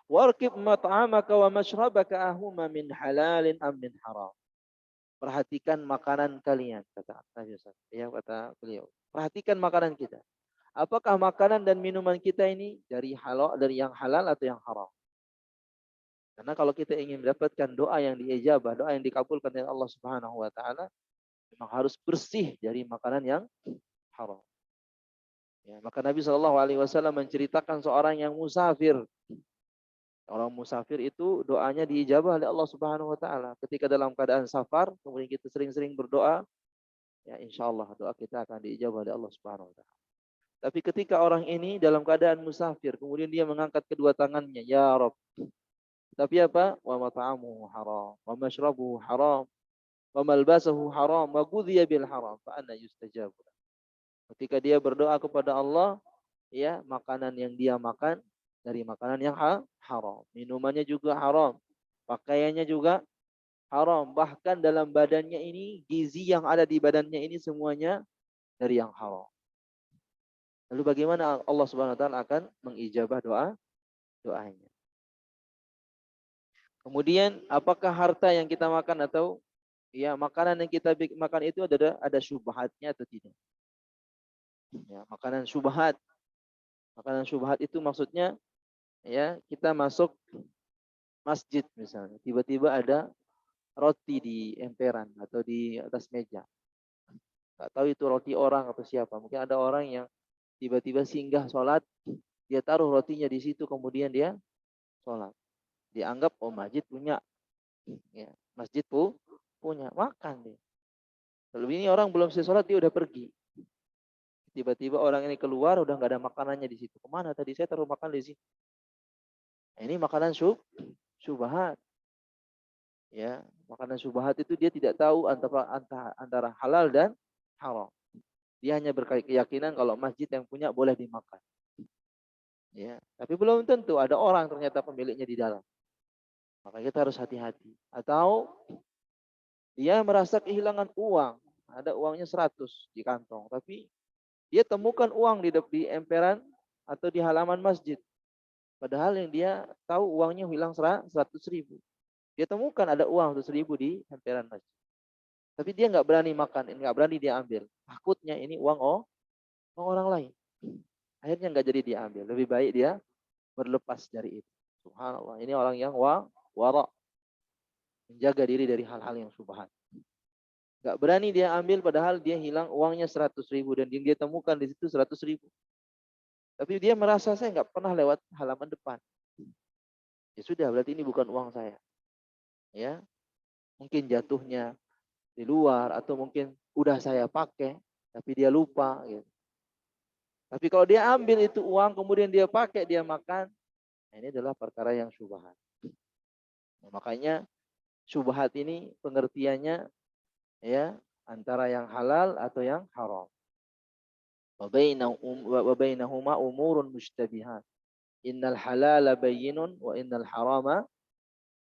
Warqib mat'amaka wa mashrabaka ahuma min halalin am min haram. Perhatikan makanan kalian, kata Nabi SAW. Ya, kata beliau. Perhatikan makanan kita. Apakah makanan dan minuman kita ini dari yang halal atau yang haram? Karena kalau kita ingin mendapatkan doa yang diijabah, doa yang dikabulkan oleh Allah Subhanahu wa taala, memang harus bersih dari makanan yang haram. Ya, maka Nabi Shallallahu Alaihi Wasallam menceritakan seorang yang musafir. Orang musafir itu doanya diijabah oleh Allah Subhanahu Wa Taala. Ketika dalam keadaan safar, kemudian kita sering-sering berdoa, ya insya Allah doa kita akan diijabah oleh Allah Subhanahu Wa Taala. Tapi ketika orang ini dalam keadaan musafir, kemudian dia mengangkat kedua tangannya, ya Rabb. Tapi apa? Wa mat'amuhu haram, wa mashrabuhu haram, wa malbasuhu haram, wa ghudhiya bil haram, fa anna yustajabu. Ketika dia berdoa kepada Allah, ya, makanan yang dia makan dari makanan yang haram, minumannya juga haram, pakaiannya juga haram, bahkan dalam badannya ini gizi yang ada di badannya ini semuanya dari yang haram. Lalu bagaimana Allah Subhanahu wa taala akan mengijabah doanya? Kemudian apakah harta yang kita makan atau ya makanan yang kita makan itu ada syubhatnya atau tidak? Ya, makanan syubhat. Makanan syubhat itu maksudnya ya kita masuk masjid misalnya, tiba-tiba ada roti di emperan atau di atas meja. Nggak tahu itu roti orang atau siapa. Mungkin ada orang yang tiba-tiba singgah sholat, dia taruh rotinya di situ, kemudian dia sholat. Dianggap oh masjid punya, ya, masjid punya, makan dia. Lalu ini orang belum selesai sholat dia udah pergi. Tiba-tiba orang ini keluar udah nggak ada makanannya di situ. Kemana tadi saya taruh makan di sini? Nah, ini makanan syubhat. Ya, makanan syubhat itu dia tidak tahu antara halal dan haram. Dia hanya berkeyakinan kalau masjid yang punya boleh dimakan. Ya, tapi belum tentu ada orang ternyata pemiliknya di dalam. Maka kita harus hati-hati. Atau dia merasa kehilangan uang. Ada uangnya 100 di kantong. Tapi dia temukan uang di emperan atau di halaman masjid. Padahal yang dia tahu uangnya hilang 100.000. Dia temukan ada uang 100.000 di emperan masjid. Tapi dia nggak berani makan, nggak berani dia ambil. Takutnya ini uang orang lain. Akhirnya nggak jadi dia ambil. Lebih baik dia berlepas dari itu. Subhanallah. Ini orang yang wara, menjaga diri dari hal-hal yang subhan. Gak berani dia ambil padahal dia hilang uangnya 100.000 dan dia temukan di situ 100.000. Tapi dia merasa saya nggak pernah lewat halaman depan. Ya sudah, berarti ini bukan uang saya. Ya, mungkin jatuhnya di luar atau mungkin udah saya pakai tapi dia lupa. Gitu. Tapi kalau dia ambil itu uang kemudian dia pakai dia makan, nah ini adalah perkara yang syubhat. Nah, makanya syubhat ini pengertiannya ya antara yang halal atau yang haram. Wa bainahuma umurun mushtabihat. Innal halala bayyinun wa innal harama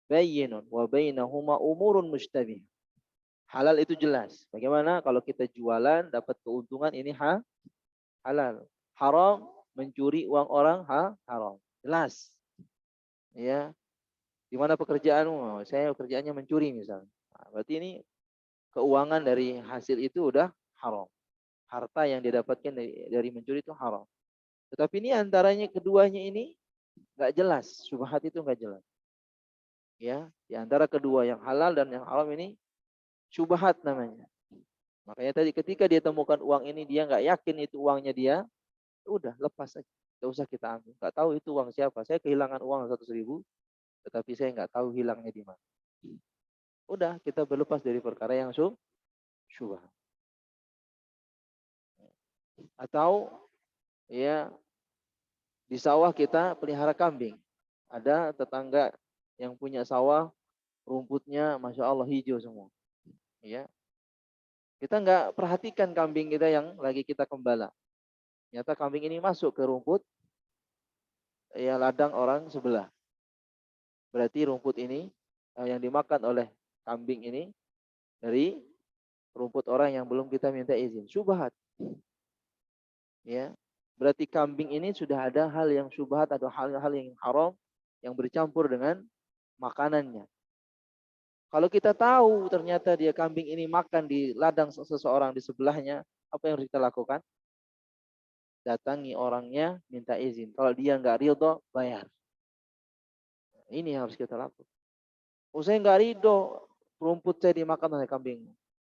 bayyinun wa bainahuma umurun mushtabihat. Halal itu jelas. Bagaimana kalau kita jualan dapat keuntungan ini halal. Haram mencuri uang orang haram. Jelas. Ya. Di mana pekerjaanmu? Oh, saya pekerjaannya mencuri misalnya. Nah, berarti ini keuangan dari hasil itu udah haram. Harta yang didapatkan dari mencuri itu haram. Tetapi ini antaranya keduanya ini nggak jelas. Syubhat itu nggak jelas. Ya, di antara kedua yang halal dan yang haram ini syubhat namanya. Makanya tadi ketika dia temukan uang ini dia nggak yakin itu uangnya dia, udah lepas aja. Nggak usah kita ambil. Nggak tahu itu uang siapa. Saya kehilangan uang 100.000, tetapi saya nggak tahu hilangnya di mana. Udah kita berlepas dari perkara yang syubhat. Atau ya di sawah kita pelihara kambing. Ada tetangga yang punya sawah, rumputnya masya Allah hijau semua. Ya, kita nggak perhatikan kambing kita yang lagi kita gembala. Ternyata kambing ini masuk ke rumput ya ladang orang sebelah. Berarti rumput ini yang dimakan oleh kambing ini dari rumput orang yang belum kita minta izin. Syubhat. Ya. Berarti kambing ini sudah ada hal yang syubhat atau hal-hal yang haram yang bercampur dengan makanannya. Kalau kita tahu ternyata dia kambing ini makan di ladang seseorang di sebelahnya, apa yang harus kita lakukan? Datangi orangnya, minta izin. Kalau dia nggak ridho, bayar. Ini yang harus kita lakukan. Oh saya nggak ridho, rumput saya dimakan oleh kambing.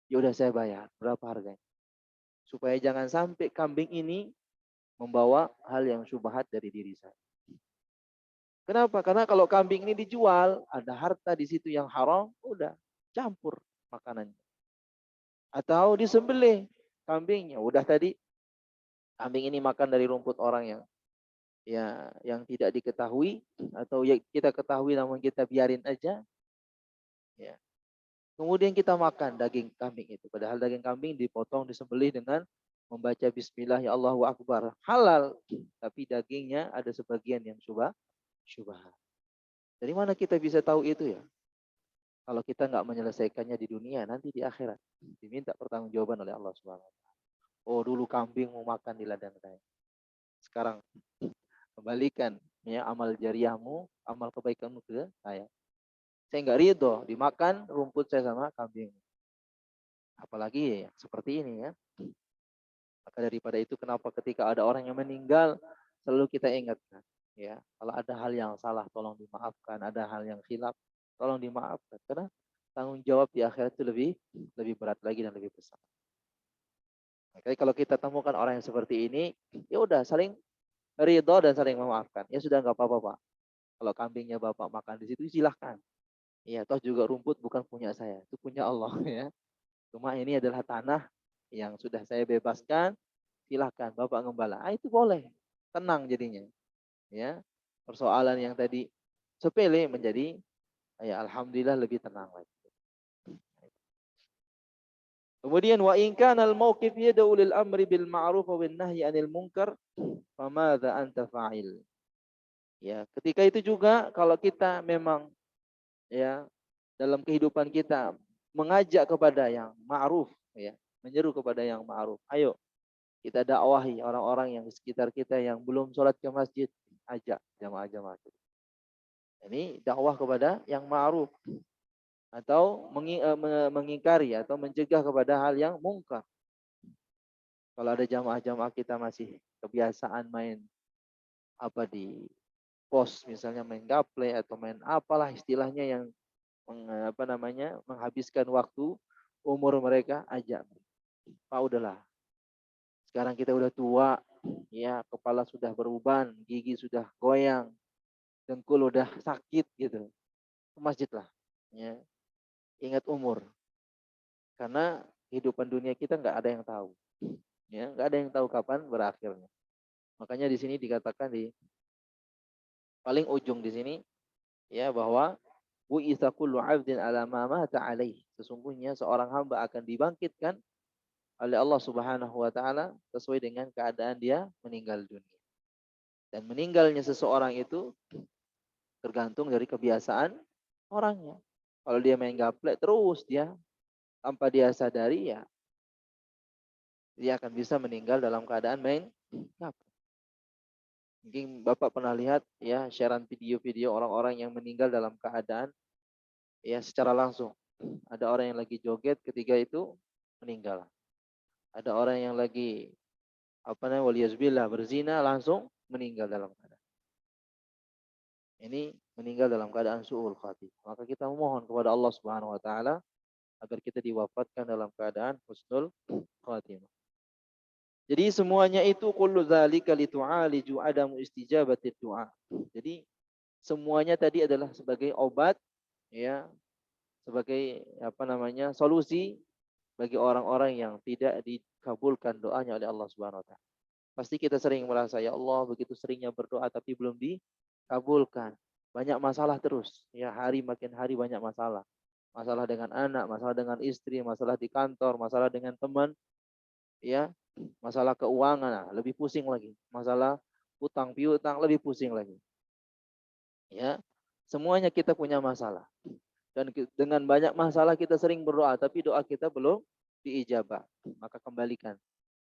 Ya udah saya bayar. Berapa harganya? Supaya jangan sampai kambing ini membawa hal yang syubhat dari diri saya. Kenapa? Karena kalau kambing ini dijual, ada harta di situ yang haram, udah campur makanannya. Atau disembelih kambingnya, udah tadi kambing ini makan dari rumput orang yang tidak diketahui atau ya kita ketahui namun kita biarin aja. Ya. Kemudian kita makan daging kambing itu. Padahal daging kambing dipotong, disembelih dengan membaca bismillah ya Allahu Akbar, halal, tapi dagingnya ada sebagian yang syubhat. Dari mana kita bisa tahu itu ya? Kalau kita nggak menyelesaikannya di dunia, nanti di akhirat diminta pertanggungjawaban oleh Allah Subhanahu wa taala. Oh, dulu kambing mau makan di ladang saya. Sekarang kembalikan ya amal jariahmu, amal kebaikanmu ke saya. Saya nggak ridho dimakan rumput saya sama kambing. Apalagi ya, seperti ini ya. Maka daripada itu kenapa ketika ada orang yang meninggal selalu kita ingatkan ya, kalau ada hal yang salah tolong dimaafkan, ada hal yang khilaf tolong dimaafkan karena tanggung jawab di akhirat itu lebih berat lagi dan lebih besar. Makanya kalau kita temukan orang yang seperti ini, ya udah saling ridho dan saling memaafkan. Ya sudah nggak apa-apa Pak. Kalau kambingnya Bapak makan di situ silahkan. Ya toh juga rumput bukan punya saya, itu punya Allah ya. Cuma ini adalah tanah yang sudah saya bebaskan, silahkan Bapak ngembala. Ah, itu boleh. Tenang jadinya. Ya. Persoalan yang tadi sepele menjadi ya alhamdulillah lebih tenang lagi. Kemudian wa in kana al-mauqif yad'u lil amri bil ma'ruf wa nahyi 'anil munkar, famadza anta fa'il. Ya, ketika itu juga kalau kita memang ya dalam kehidupan kita mengajak kepada yang ma'ruf ya, menyeru kepada yang ma'ruf. Ayo kita dakwahi orang-orang yang di sekitar kita yang belum sholat ke masjid, ajak jamaah-jamaah. Ini dakwah kepada yang ma'ruf atau mengingkari atau mencegah kepada hal yang mungkar. Kalau ada jamaah-jamaah kita masih kebiasaan main apa di pos misalnya main gaple atau main apalah istilahnya yang menghabiskan waktu umur mereka, ajak. Pak udahlah. Sekarang kita udah tua, ya kepala sudah beruban, gigi sudah goyang, dengkul udah sakit gitu. Ke masjid lah. Ya. Ingat umur. Karena kehidupan dunia kita nggak ada yang tahu. Ya, nggak ada yang tahu kapan berakhirnya. Makanya di sini dikatakan di paling ujung di sini ya bahwa bu'itsa kullu 'abdin 'ala ma mata 'alaihi. Sesungguhnya seorang hamba akan dibangkitkan oleh Allah Subhanahu wa taala sesuai dengan keadaan dia meninggal dunia. Dan meninggalnya seseorang itu tergantung dari kebiasaan orangnya. Kalau dia main gaplek terus dia tanpa dia sadari ya dia akan bisa meninggal dalam keadaan main gaplek. Mungkin Bapak pernah lihat ya sharean video-video orang-orang yang meninggal dalam keadaan ya secara langsung. Ada orang yang lagi joget ketika itu meninggal. Ada orang yang lagi waliyazbillah berzina langsung meninggal dalam keadaan. Ini meninggal dalam keadaan su'ul khatimah. Maka kita memohon kepada Allah Subhanahu wa taala agar kita diwafatkan dalam keadaan husnul khatimah. Jadi semuanya itu kullu dzalika litu'aliju adamu istijabati du'a. Jadi semuanya tadi adalah sebagai obat ya, sebagai solusi bagi orang-orang yang tidak dikabulkan doanya oleh Allah Subhanahu wa taala. Pasti kita sering merasa ya Allah begitu seringnya berdoa tapi belum dikabulkan. Banyak masalah terus. Ya hari makin hari banyak masalah. Masalah dengan anak, masalah dengan istri, masalah di kantor, masalah dengan teman, ya, masalah keuangan, nah, lebih pusing lagi. Masalah utang piutang lebih pusing lagi. Ya. Semuanya kita punya masalah. Dan dengan banyak masalah kita sering berdoa tapi doa kita belum diijabah. Maka kembalikan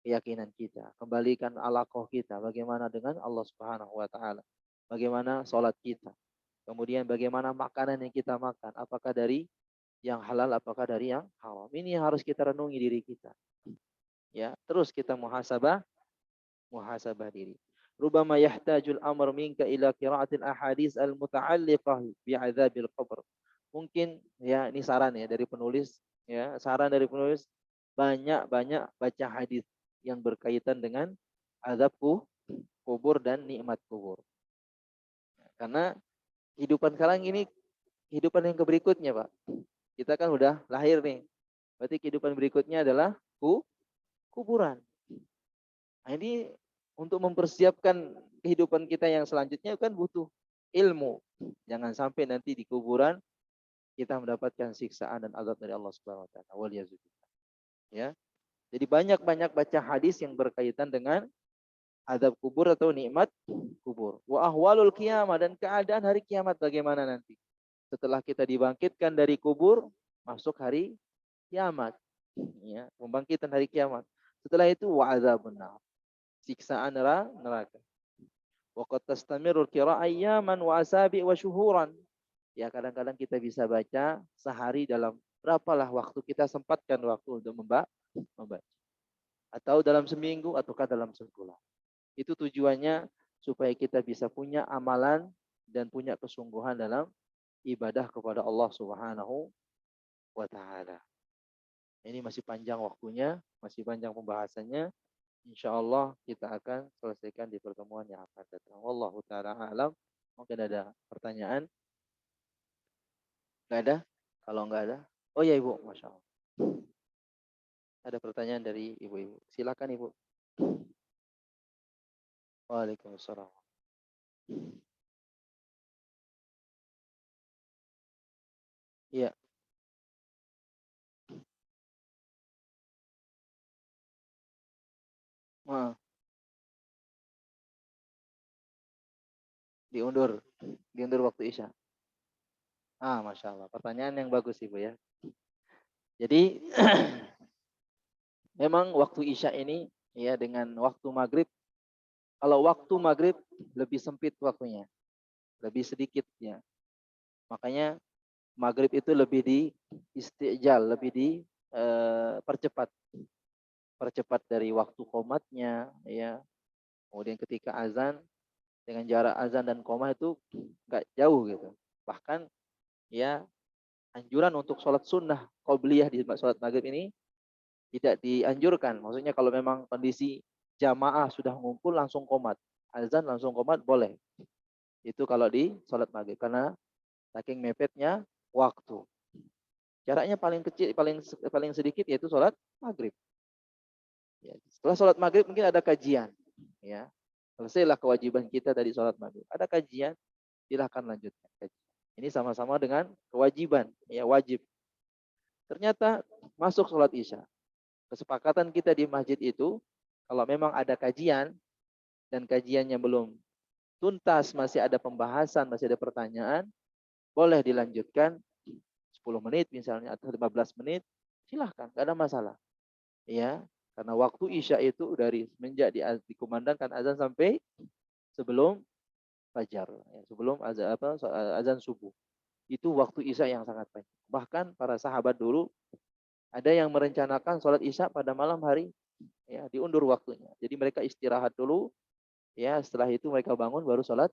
keyakinan kita, kembalikan alaqah kita, bagaimana dengan Allah Subhanahu wa taala. Bagaimana sholat kita. Kemudian bagaimana makanan yang kita makan, apakah dari yang halal, apakah dari yang haram. Ini yang harus kita renungi diri kita. Ya, terus kita muhasabah diri. Rubama yahtajul amr minka ila qiraatil ahadits al-muta'alliqah bi'adzabil qabr. Mungkin ya ini saran ya dari penulis ya, saran dari penulis banyak-banyak baca hadis yang berkaitan dengan azab kubur dan nikmat kubur. Karena kehidupan sekarang ini kehidupan yang berikutnya, Pak. Kita kan udah lahir nih. Berarti kehidupan berikutnya adalah kuburan. Nah, ini untuk mempersiapkan kehidupan kita yang selanjutnya kan butuh ilmu. Jangan sampai nanti di kuburan kita mendapatkan siksaan dan azab dari Allah Subhanahu wa taala. Waliyazbillah. Ya. Jadi banyak-banyak baca hadis yang berkaitan dengan azab kubur atau nikmat kubur. Wa ahwalul qiyamah, dan keadaan hari kiamat bagaimana nanti. Setelah kita dibangkitkan dari kubur, masuk hari kiamat. Ya, pembangkitan hari kiamat. Setelah itu wa azabun nar, siksaan neraka. Wa qad tastamirul qira'a ayyaman wa asabi wa syuhuran. Ya, kadang-kadang kita bisa baca sehari dalam berapalah waktu kita sempatkan waktu untuk membaca. Atau dalam seminggu ataukah dalam sebulan. Itu tujuannya supaya kita bisa punya amalan dan punya kesungguhan dalam ibadah kepada Allah Subhanahu wa taala. Ini masih panjang waktunya, masih panjang pembahasannya. Insyaallah kita akan selesaikan di pertemuan yang akan datang. Wallahu taala alam. Mungkin ada pertanyaan? Enggak ada? Kalau enggak ada, oh ya Ibu, Masya Allah. Ada pertanyaan dari ibu-ibu. Silakan Ibu. Waalaikumsalam. Iya. Wah, diundur. Diundur waktu Isya. Ah, Masya Allah. Pertanyaan yang bagus Ibu ya. Jadi memang waktu Isya ini ya dengan waktu maghrib. Kalau waktu maghrib lebih sempit waktunya, lebih sedikit ya. Makanya maghrib itu lebih di istijal, lebih di percepat, percepat dari waktu qomatnya ya. Kemudian ketika azan, dengan jarak azan dan qomah itu nggak jauh gitu. Bahkan ya anjuran untuk sholat sunnah qobliyah di sholat maghrib ini tidak dianjurkan. Maksudnya kalau memang kondisi jamaah sudah ngumpul langsung qomat, azan langsung qomat boleh. Itu kalau di sholat maghrib karena saking mepetnya waktu. Jaraknya paling kecil, paling sedikit yaitu sholat maghrib. Ya, setelah sholat maghrib mungkin ada kajian. Ya, selesailah kewajiban kita dari sholat maghrib. Ada kajian, silahkan lanjutkan kajian. Ini sama-sama dengan kewajiban, ya wajib. Ternyata masuk sholat isya. Kesepakatan kita di masjid itu, kalau memang ada kajian dan kajiannya belum tuntas, masih ada pembahasan, masih ada pertanyaan, boleh dilanjutkan 10 menit misalnya atau 15 menit, silahkan, tidak ada masalah. Ya, karena waktu isya itu dari semenjak dikumandangkan azan sampai sebelum fajar, ya, sebelum azan subuh. Itu waktu isya yang sangat panjang. Bahkan para sahabat dulu ada yang merencanakan sholat isya pada malam hari, ya diundur waktunya. Jadi mereka istirahat dulu, ya setelah itu mereka bangun baru sholat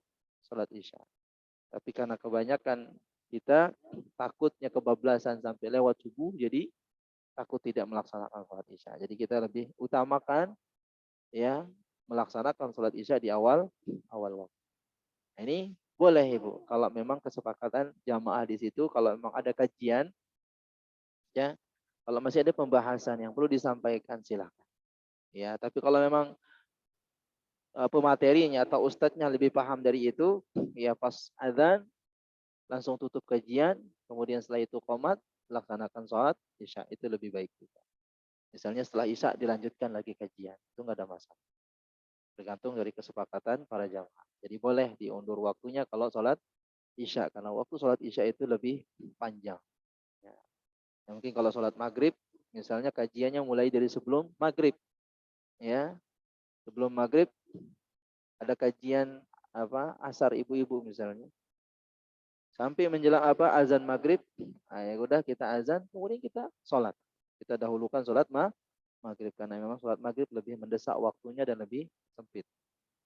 isya. Tapi karena kebanyakan kita takutnya kebablasan sampai lewat subuh, jadi takut tidak melaksanakan sholat isya. Jadi kita lebih utamakan ya melaksanakan sholat isya di awal waktu. Nah, ini boleh Ibu, kalau memang kesepakatan jamaah di situ, kalau memang ada kajian, ya, kalau masih ada pembahasan yang perlu disampaikan silakan. Ya, tapi kalau memang pematerinya atau ustadznya lebih paham dari itu, ya pas azan langsung tutup kajian, kemudian setelah itu qomat, laksanakan sholat isya, itu lebih baik juga. Misalnya setelah isya dilanjutkan lagi kajian, itu nggak ada masalah. Tergantung dari kesepakatan para jamaah. Jadi boleh diundur waktunya kalau sholat isya, karena waktu sholat isya itu lebih panjang. Ya. Mungkin kalau sholat maghrib, misalnya kajiannya mulai dari sebelum maghrib, ya sebelum maghrib ada kajian asar ibu-ibu misalnya, sampai menjelang azan maghrib, nah, ya udah kita azan, kemudian kita sholat. Kita dahulukan sholat maghrib karena memang sholat maghrib lebih mendesak waktunya dan lebih sempit.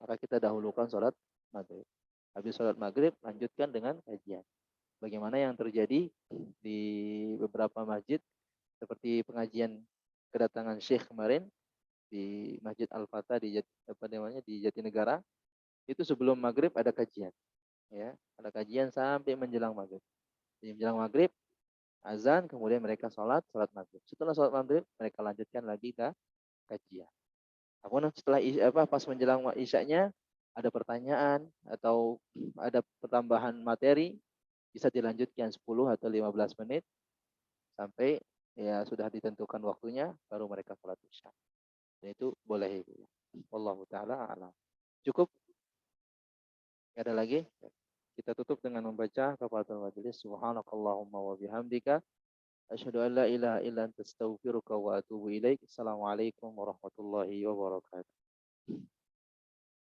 Maka kita dahulukan sholat maghrib. Habis sholat maghrib lanjutkan dengan kajian. Bagaimana yang terjadi di beberapa masjid seperti pengajian kedatangan Syekh kemarin di Masjid Al-Fatah di Jatinegara, itu sebelum maghrib ada kajian, ya ada kajian sampai menjelang maghrib. Jadi menjelang maghrib azan, kemudian mereka sholat maghrib. Setelah sholat maghrib mereka lanjutkan lagi ke kajian. Kemudian setelah pas menjelang isyanya ada pertanyaan atau ada pertambahan materi, bisa dilanjutkan 10 atau 15 menit sampai ya sudah ditentukan waktunya, baru mereka sholat isya. Dan itu boleh itu. Wallahu taala a'lam. Cukup? Ada lagi? Kita tutup dengan membaca kafaratul majelis. Subhanakallahumma wa bihamdika asyhadu an la ilaha illa anta astaghfiruka wa atubu ilaik. Assalamualaikum warahmatullahi wabarakatuh.